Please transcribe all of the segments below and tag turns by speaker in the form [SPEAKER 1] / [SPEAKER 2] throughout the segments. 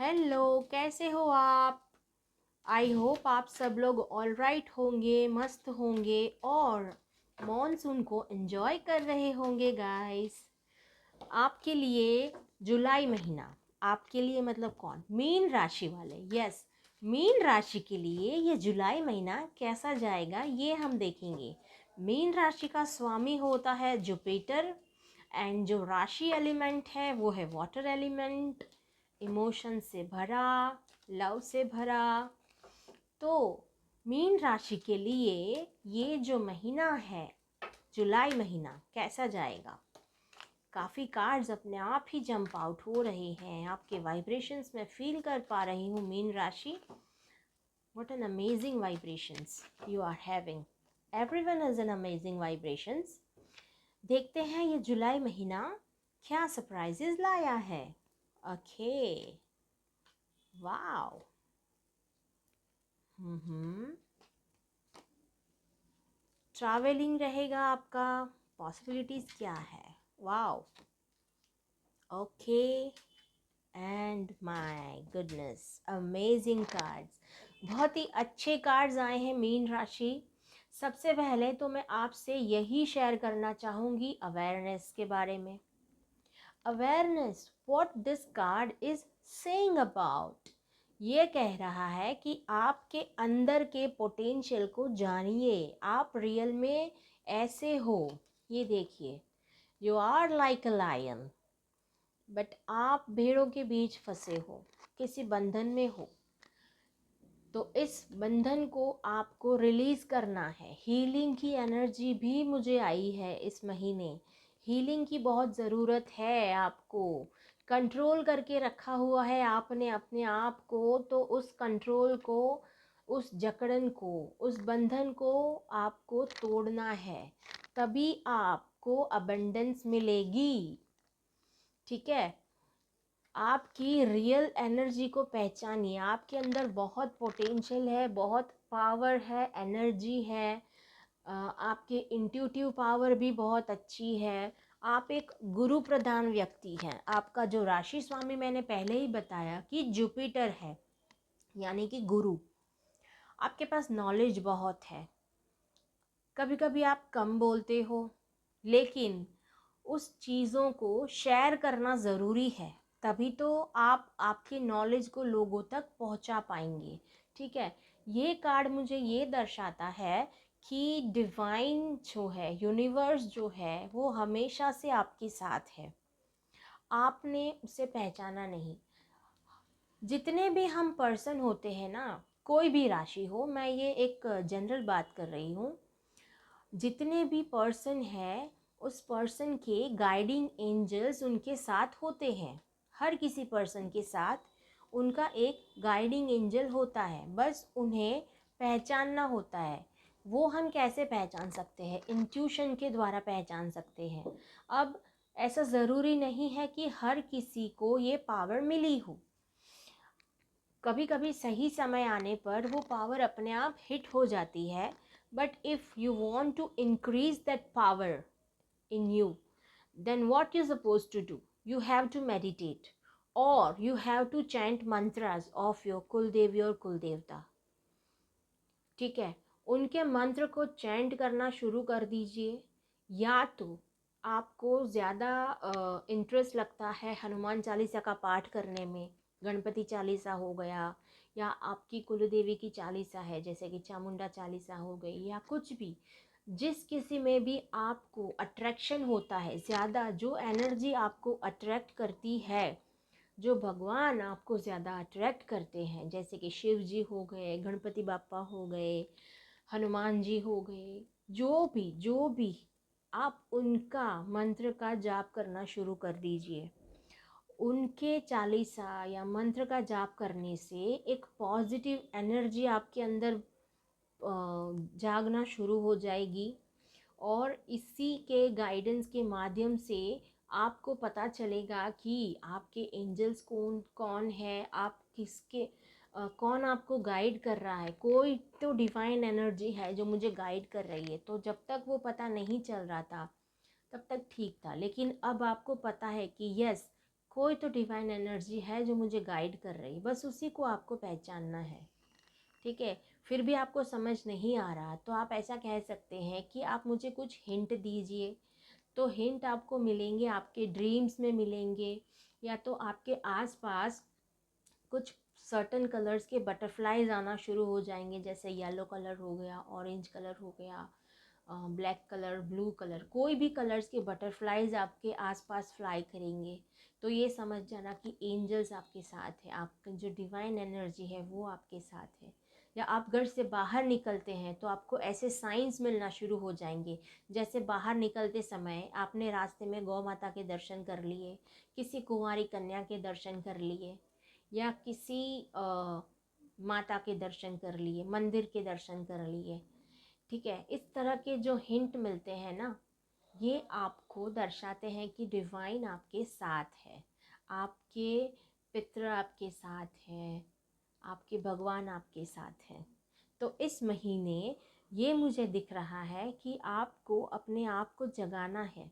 [SPEAKER 1] Hello, कैसे हो आप? आई होप आप सब लोग ऑल राइट होंगे, मस्त होंगे और मॉनसून को एंजॉय कर रहे होंगे गाइस। आपके लिए जुलाई महीना, आपके लिए मतलब कौन? मीन राशि वाले। यस, मीन राशि के लिए ये जुलाई महीना कैसा जाएगा ये हम देखेंगे। मीन राशि का स्वामी होता है जुपिटर एंड जो राशि एलिमेंट है वो है वाटर एलिमेंट। इमोशन से भरा, लव से भरा। तो मीन राशि के लिए ये जो महीना है जुलाई महीना कैसा जाएगा? काफ़ी कार्ड्स अपने आप ही जंप आउट हो रहे हैं, आपके वाइब्रेशंस में फील कर पा रही हूँ मीन राशि। What an amazing vibrations you are having. Everyone has an amazing vibrations. देखते हैं ये जुलाई महीना क्या सरप्राइजेस लाया है। Okay, wow. ट्रैवलिंग रहेगा आपका। पॉसिबिलिटीज़ क्या है? Wow. Okay and my goodness, amazing cards. बहुत ही अच्छे कार्ड्स आए हैं मीन राशि। सबसे पहले तो मैं आपसे यही शेयर करना चाहूँगी अवेयरनेस के बारे में। Awareness, what this card is saying about. ये कह रहा है कि आपके अंदर के पोटेंशियल को जानिए। आप रियल में ऐसे हो। ये देखिए, you are like a lion, but आप भेड़ों के बीच फंसे हो, किसी बंधन में हो। तो इस बंधन को आपको रिलीज़ करना है। हीलिंग की एनर्जी भी मुझे आई है इस महीने। हीलिंग की बहुत ज़रूरत है आपको। कंट्रोल करके रखा हुआ है आपने अपने आप को, तो उस कंट्रोल को, उस जकड़न को, उस बंधन को आपको तोड़ना है। तभी आपको अबंडेंस मिलेगी। ठीक है, आपकी रियल एनर्जी को पहचानिए। आपके अंदर बहुत पोटेंशियल है, बहुत पावर है, एनर्जी है। आपके इंट्यूटिव पावर भी बहुत अच्छी है। आप एक गुरु प्रधान व्यक्ति हैं। आपका जो राशि स्वामी मैंने पहले ही बताया कि जुपिटर है, यानी कि गुरु। आपके पास नॉलेज बहुत है। कभी कभी आप कम बोलते हो, लेकिन उस चीज़ों को शेयर करना ज़रूरी है। तभी तो आप आपकी नॉलेज को लोगों तक पहुंचा पाएंगे। ठीक है, ये कार्ड मुझे ये दर्शाता है कि डिवाइन जो है, यूनिवर्स जो है, वो हमेशा से आपके साथ है। आपने उसे पहचाना नहीं। जितने भी हम पर्सन होते हैं ना, कोई भी राशि हो, मैं ये एक जनरल बात कर रही हूँ। जितने भी पर्सन हैं, उस पर्सन के गाइडिंग एंजल्स उनके साथ होते हैं। हर किसी पर्सन के साथ उनका एक गाइडिंग एंजल होता है, बस उन्हें पहचानना होता है। वो हम कैसे पहचान सकते हैं? इंट्यूशन के द्वारा पहचान सकते हैं। अब ऐसा ज़रूरी नहीं है कि हर किसी को ये पावर मिली हो। कभी कभी सही समय आने पर वो पावर अपने आप हिट हो जाती है। But if you want to increase that power in you, then what you're supposed to do, you have to meditate or you have to chant mantras of your कुलदेवी और कुलदेवता। ठीक है, उनके मंत्र को चैंट करना शुरू कर दीजिए। या तो आपको ज़्यादा इंटरेस्ट लगता है हनुमान चालीसा का पाठ करने में, गणपति चालीसा हो गया, या आपकी कुलदेवी की चालीसा है जैसे कि चामुंडा चालीसा हो गई, या कुछ भी, जिस किसी में भी आपको अट्रैक्शन होता है ज़्यादा, जो एनर्जी आपको अट्रैक्ट करती है, जो भगवान आपको ज़्यादा अट्रैक्ट करते हैं, जैसे कि शिव जी हो गए, गणपति बापा हो गए, हनुमान जी हो गए, जो भी आप उनका मंत्र का जाप करना शुरू कर दीजिए। उनके चालीसा या मंत्र का जाप करने से एक पॉजिटिव एनर्जी आपके अंदर जागना शुरू हो जाएगी। और इसी के गाइडेंस के माध्यम से आपको पता चलेगा कि आपके एंजल्स कौन कौन है, आप किसके कौन आपको गाइड कर रहा है। कोई तो डिवाइन एनर्जी है जो मुझे गाइड कर रही है। तो जब तक वो पता नहीं चल रहा था तब तक ठीक था, लेकिन अब आपको पता है कि यस, कोई तो डिवाइन एनर्जी है जो मुझे गाइड कर रही, बस उसी को आपको पहचानना है। ठीक है, फिर भी आपको समझ नहीं आ रहा तो आप ऐसा कह सकते हैं कि आप मुझे कुछ हिंट दीजिए। तो हिंट आपको मिलेंगे, आपके ड्रीम्स में मिलेंगे, या तो आपके आसपास कुछ सर्टन कलर्स के बटरफ्लाइज आना शुरू हो जाएंगे, जैसे येलो कलर हो गया, ऑरेंज कलर हो गया, ब्लैक कलर, ब्लू कलर, कोई भी कलर्स के बटरफ्लाइज आपके आसपास फ्लाई करेंगे। तो ये समझ जाना कि एंजल्स आपके साथ है, आपकी जो डिवाइन एनर्जी है वो आपके साथ है। या आप घर से बाहर निकलते हैं तो आपको ऐसे साइंस मिलना शुरू हो जाएंगे, जैसे बाहर निकलते समय आपने रास्ते में गौ माता के दर्शन कर लिए, किसी कुंवारी कन्या के दर्शन कर लिए, या किसी माता के दर्शन कर लिए, मंदिर के दर्शन कर लिए। ठीक है, इस तरह के जो हिंट मिलते हैं ना, ये आपको दर्शाते हैं कि डिवाइन आपके साथ है, आपके पितृ आपके साथ हैं, आपके भगवान आपके साथ हैं। तो इस महीने ये मुझे दिख रहा है कि आपको अपने आप को जगाना है,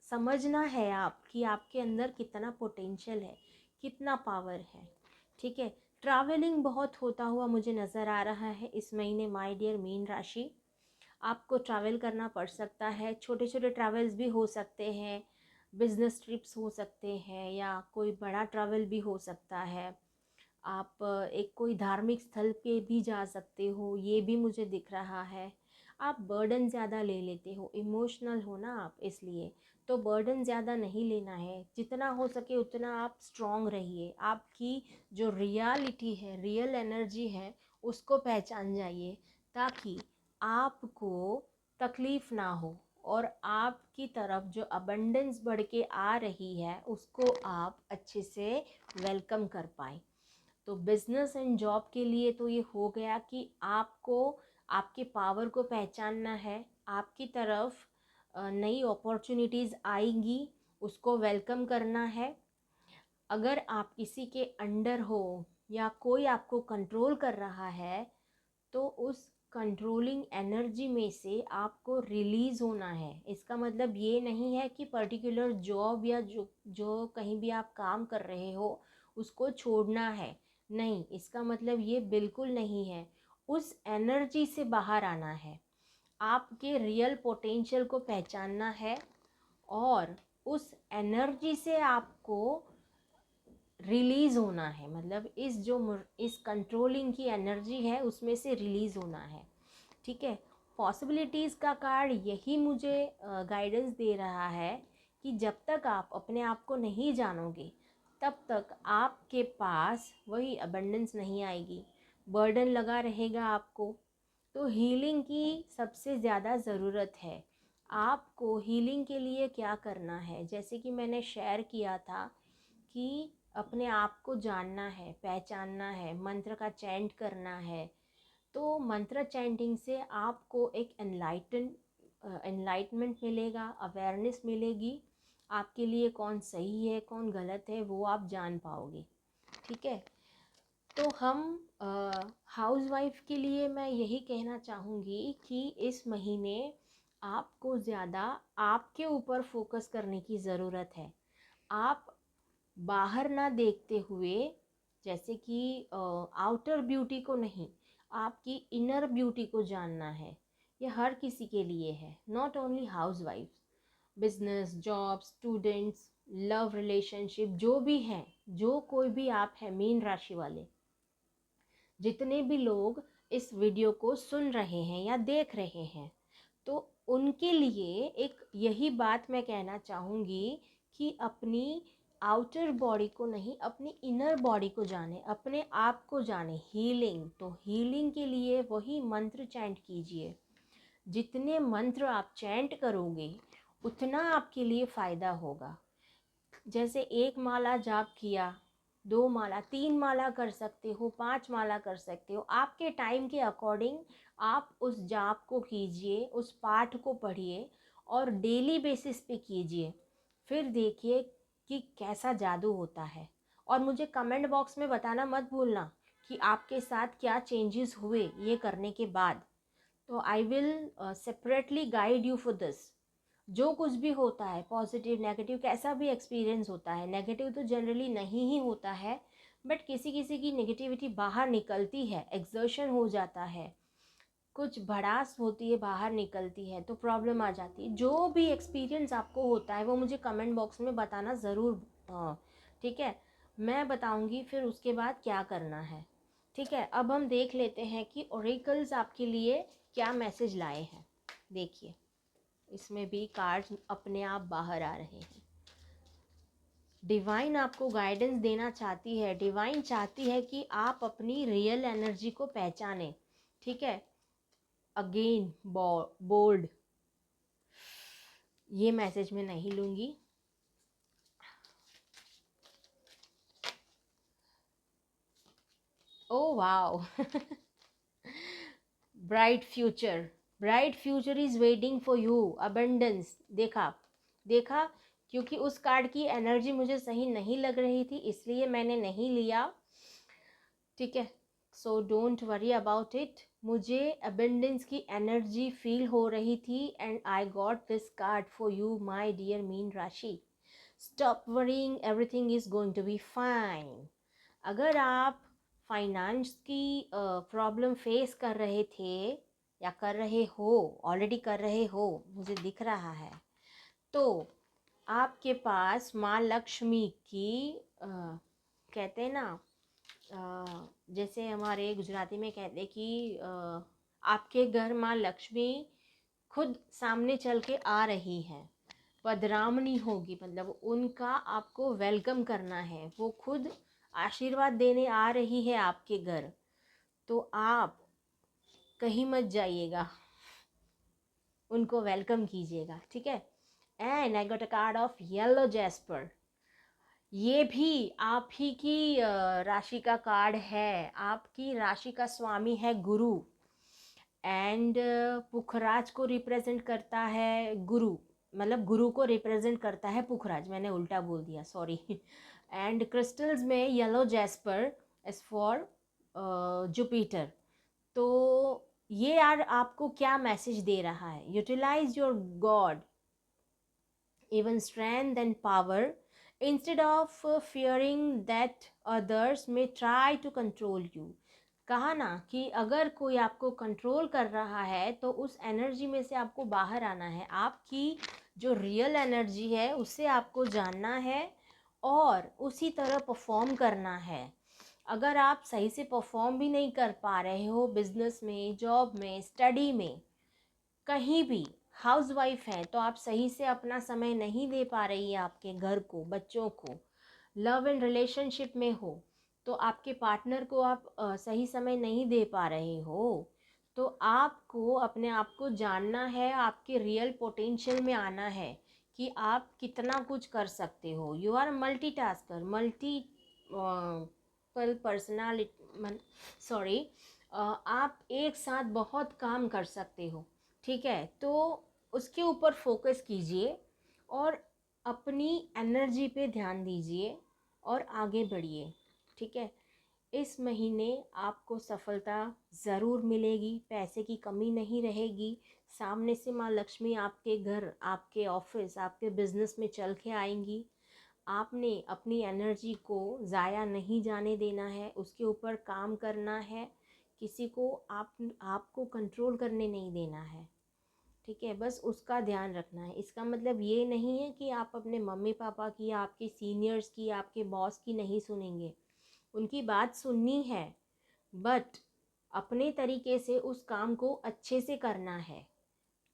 [SPEAKER 1] समझना है आप कि आपके अंदर कितना पोटेंशियल है, कितना पावर है। ठीक है, ट्रैवलिंग बहुत होता हुआ मुझे नज़र आ रहा है इस महीने माय डियर मीन राशि। आपको ट्रैवल करना पड़ सकता है, छोटे छोटे ट्रैवल्स भी हो सकते हैं, बिजनेस ट्रिप्स हो सकते हैं, या कोई बड़ा ट्रैवल भी हो सकता है। आप एक कोई धार्मिक स्थल पे भी जा सकते हो, ये भी मुझे दिख रहा है। आप बर्डन ज़्यादा ले लेते हो, इमोशनल हो ना आप, इसलिए तो बर्डन ज़्यादा नहीं लेना है, जितना हो सके उतना आप स्ट्रॉन्ग रहिए। आपकी जो रियलिटी है, रियल एनर्जी है, उसको पहचान जाइए, ताकि आपको तकलीफ़ ना हो, और आपकी तरफ जो अबंडेंस बढ़ के आ रही है उसको आप अच्छे से वेलकम कर पाए। तो बिजनेस एंड जॉब के लिए तो ये हो गया कि आपको आपके पावर को पहचानना है, आपकी तरफ नई अपॉर्चुनिटीज़ आएंगी, उसको वेलकम करना है। अगर आप किसी के अंडर हो या कोई आपको कंट्रोल कर रहा है, तो उस कंट्रोलिंग एनर्जी में से आपको रिलीज़ होना है। इसका मतलब ये नहीं है कि पर्टिकुलर जॉब या जो जो कहीं भी आप काम कर रहे हो उसको छोड़ना है, नहीं, इसका मतलब ये बिल्कुल नहीं है। उस एनर्जी से बाहर आना है, आपके रियल पोटेंशियल को पहचानना है, और उस एनर्जी से आपको रिलीज़ होना है। मतलब इस कंट्रोलिंग की एनर्जी है उसमें से रिलीज़ होना है। ठीक है, पॉसिबिलिटीज़ का कार्ड यही मुझे गाइडेंस दे रहा है कि जब तक आप अपने आप को नहीं जानोगे तब तक आपके पास वही अबंडेंस नहीं आएगी, बर्डन लगा रहेगा आपको। तो हीलिंग की सबसे ज़्यादा ज़रूरत है। आपको हीलिंग के लिए क्या करना है, जैसे कि मैंने शेयर किया था कि अपने आप को जानना है, पहचानना है, मंत्र का चैंट करना है। तो मंत्र चैंटिंग से आपको एक एनलाइटमेंट मिलेगा, अवेयरनेस मिलेगी, आपके लिए कौन सही है कौन गलत है वो आप जान पाओगे। ठीक है, तो हम हाउसवाइफ के लिए मैं यही कहना चाहूँगी कि इस महीने आपको ज़्यादा आपके ऊपर फोकस करने की ज़रूरत है। आप बाहर ना देखते हुए, जैसे कि आउटर ब्यूटी को नहीं, आपकी इनर ब्यूटी को जानना है। ये हर किसी के लिए है, not only housewife, business, job, students, love relationship, जो भी हैं, जो कोई भी आप है मीन राशि वाले, जितने भी लोग इस वीडियो को सुन रहे हैं या देख रहे हैं, तो उनके लिए एक यही बात मैं कहना चाहूँगी कि अपनी आउटर बॉडी को नहीं, अपनी इनर बॉडी को जाने, अपने आप को जाने। हीलिंग, तो हीलिंग के लिए वही मंत्र चैंट कीजिए। जितने मंत्र आप चैंट करोगे उतना आपके लिए फ़ायदा होगा। जैसे एक माला जाप किया, 2 माला, 3 माला कर सकते हो, 5 माला कर सकते हो, आपके टाइम के अकॉर्डिंग आप उस जाप को कीजिए, उस पाठ को पढ़िए और डेली बेसिस पे कीजिए। फिर देखिए कि कैसा जादू होता है, और मुझे कमेंट बॉक्स में बताना मत भूलना कि आपके साथ क्या चेंजेस हुए ये करने के बाद। तो I will separately guide you for this. जो कुछ भी होता है, पॉजिटिव नेगेटिव कैसा भी एक्सपीरियंस होता है, नेगेटिव तो जनरली नहीं ही होता है, बट किसी किसी की नेगेटिविटी बाहर निकलती है, एक्सर्शन हो जाता है, कुछ भड़ास होती है, बाहर निकलती है, तो प्रॉब्लम आ जाती है। जो भी एक्सपीरियंस आपको होता है वो मुझे कमेंट बॉक्स में बताना ज़रूर। ठीक है, मैं बताऊंगी फिर उसके बाद क्या करना है। ठीक है, अब हम देख लेते हैं कि ओरेकल्स आपके लिए क्या मैसेज लाए हैं। देखिए, इसमें भी कार्ड्स अपने आप बाहर आ रहे हैं। डिवाइन आपको गाइडेंस देना चाहती है, डिवाइन चाहती है कि आप अपनी रियल एनर्जी को पहचानें। ठीक है, अगेन बोल्ड, ये मैसेज मैं नहीं लूँगी। Oh wow bright future, bright future is waiting for you, abundance. देखा देखा, क्योंकि उस कार्ड की एनर्जी मुझे सही नहीं लग रही थी इसलिए मैंने नहीं लिया। ठीक है, so don't worry about it. मुझे अबंडेंस की एनर्जी फील हो रही थी and I got this card for you my dear मीन राशि। Stop worrying, everything is going to be fine. अगर आप फाइनेंस की प्रॉब्लम फेस कर रहे थे या कर रहे हो, ऑलरेडी कर रहे हो, मुझे दिख रहा है, तो आपके पास माँ लक्ष्मी की कहते हैं ना, जैसे हमारे गुजराती में कहते हैं कि आपके घर माँ लक्ष्मी खुद सामने चल के आ रही हैं, पधरामनी होगी, मतलब उनका आपको वेलकम करना है, वो खुद आशीर्वाद देने आ रही है आपके घर। तो आप कहीं मत जाइएगा, उनको वेलकम कीजिएगा। ठीक है, and I got a card of yellow jasper. ये भी आप ही की राशि का कार्ड है। आपकी राशि का स्वामी है गुरु, एंड पुखराज को रिप्रेजेंट करता है गुरु, मतलब गुरु को रिप्रेजेंट करता है पुखराज, मैंने उल्टा बोल दिया, सॉरी। एंड क्रिस्टल्स में yellow jasper is for Jupiter. तो ये यार आपको क्या मैसेज दे रहा है, utilise your god even strength and power instead of fearing that others may try to control you। कहा ना कि अगर कोई आपको कंट्रोल कर रहा है तो उस एनर्जी में से आपको बाहर आना है, आपकी जो रियल एनर्जी है उससे आपको जानना है और उसी तरह परफॉर्म करना है। अगर आप सही से परफॉर्म भी नहीं कर पा रहे हो बिजनेस में, जॉब में, स्टडी में, कहीं भी हाउस वाइफ हैं तो आप सही से अपना समय नहीं दे पा रही है आपके घर को, बच्चों को, लव एंड रिलेशनशिप में हो तो आपके पार्टनर को आप सही समय नहीं दे पा रहे हो, तो आपको अपने आप को जानना है, आपके रियल पोटेंशियल में आना है कि आप कितना कुछ कर सकते हो। You are multitasker, multi personality, sorry, आप एक साथ बहुत काम कर सकते हो। ठीक है, तो उसके ऊपर फोकस कीजिए और अपनी एनर्जी पे ध्यान दीजिए और आगे बढ़िए। ठीक है, इस महीने आपको सफलता ज़रूर मिलेगी, पैसे की कमी नहीं रहेगी, सामने से माँ लक्ष्मी आपके घर, आपके ऑफिस, आपके बिजनेस में चल के आएंगी। आपने अपनी एनर्जी को ज़ाया नहीं जाने देना है, उसके ऊपर काम करना है, किसी को आपको कंट्रोल करने नहीं देना है। ठीक है, बस उसका ध्यान रखना है। इसका मतलब ये नहीं है कि आप अपने मम्मी पापा की या आपके सीनियर्स की या आपके बॉस की नहीं सुनेंगे, उनकी बात सुननी है, बट अपने तरीके से उस काम को अच्छे से करना है।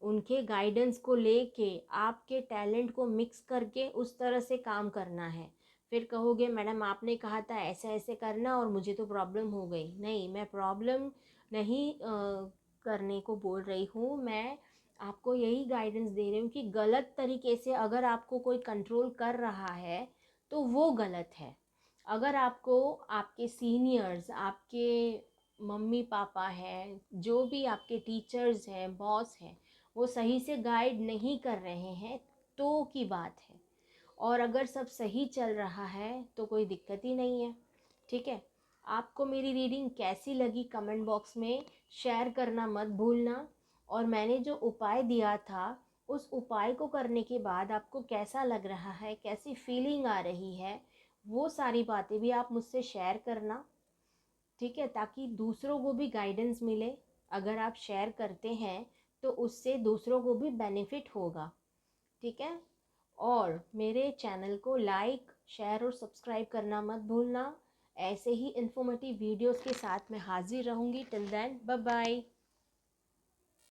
[SPEAKER 1] उनके गाइडेंस को लेके आपके टैलेंट को मिक्स करके उस तरह से काम करना है। फिर कहोगे मैडम आपने कहा था ऐसे ऐसे करना और मुझे तो प्रॉब्लम हो गई। नहीं, मैं प्रॉब्लम नहीं करने को बोल रही हूँ, मैं आपको यही गाइडेंस दे रही हूँ कि गलत तरीके से अगर आपको कोई कंट्रोल कर रहा है तो वो गलत है। अगर आपको आपके सीनियर्स, आपके मम्मी पापा हैं, जो भी आपके टीचर्स हैं, बॉस हैं, वो सही से गाइड नहीं कर रहे हैं तो की बात है, और अगर सब सही चल रहा है तो कोई दिक्कत ही नहीं है। ठीक है, आपको मेरी रीडिंग कैसी लगी कमेंट बॉक्स में शेयर करना मत भूलना, और मैंने जो उपाय दिया था उस उपाय को करने के बाद आपको कैसा लग रहा है, कैसी फीलिंग आ रही है, वो सारी बातें भी आप मुझसे शेयर करना, ठीक है, ताकि दूसरों को भी गाइडेंस मिले। अगर आप शेयर करते हैं तो उससे दूसरों को भी बेनिफिट होगा, ठीक है। और मेरे चैनल को लाइक, शेयर और सब्सक्राइब करना मत भूलना। ऐसे ही इन्फॉर्मेटिव वीडियोस के साथ मैं हाजिर रहूँगी। Till then, bye bye.